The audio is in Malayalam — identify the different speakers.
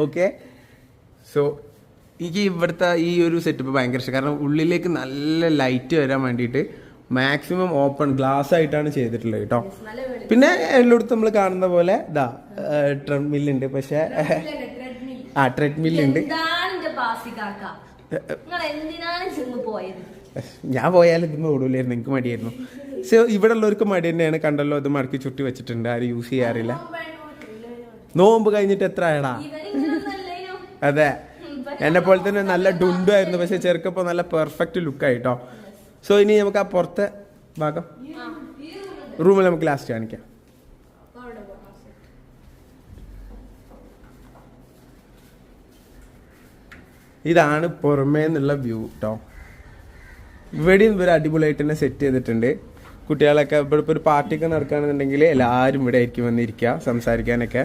Speaker 1: ഓക്കെ. സോ എനിക്ക് ഇവിടുത്തെ ഈ ഒരു സെറ്റപ്പ് ഭയങ്കര ഇഷ്ടം. കാരണം ഉള്ളിലേക്ക് നല്ല ലൈറ്റ് വരാൻ വേണ്ടിയിട്ട് മാക്സിമം ഓപ്പൺ ഗ്ലാസ് ആയിട്ടാണ് ചെയ്തിട്ടുള്ളത് കേട്ടോ. പിന്നെ എല്ലായിടത്തും നമ്മൾ കാണുന്ന പോലെ ഇതാ ട്രെഡ്മില്ലുണ്ട്. പക്ഷേ ട്രെഡ്മില്ലുണ്ട്. ഞാൻ പോയാലും ഇതിന് ഓടൂലായിരുന്നു, എനിക്ക് മടിയായിരുന്നു. സോ ഇവിടെ ഉള്ളവർക്ക് മടി തന്നെയാണ്. കണ്ടല്ലോ, ഇത് മടക്കി ചുറ്റി വെച്ചിട്ടുണ്ട്, ആരും യൂസ് ചെയ്യാറില്ല. നോമ്പ് കഴിഞ്ഞിട്ട് എത്ര ആയടാ? അതെ, എന്നെ പോലെ തന്നെ നല്ല ഡുണ്ടു ആയിരുന്നു, പക്ഷെ ചെറുക്കപ്പോൾ നല്ല പെർഫെക്റ്റ് ലുക്കായിട്ടോ. സോ ഇനി നമുക്ക് ആ പുറത്തെ ഭാഗം റൂമിൽ നമുക്ക് ലാസ്റ്റ് കാണിക്കാം. ഇതാണ് പുറമേ നിന്നുള്ള വ്യൂ കേട്ടോ. ഇവിടെയും ഇവർ അടിപൊളിയായിട്ട് തന്നെ സെറ്റ് ചെയ്തിട്ടുണ്ട്. കുട്ടികളൊക്കെ ഇവിടെ ഇപ്പോൾ ഒരു പാർട്ടിയൊക്കെ നടക്കുകയാണെന്നുണ്ടെങ്കിൽ എല്ലാവരും ഇവിടെ ആയിരിക്കും വന്നിരിക്കുക സംസാരിക്കാനൊക്കെ.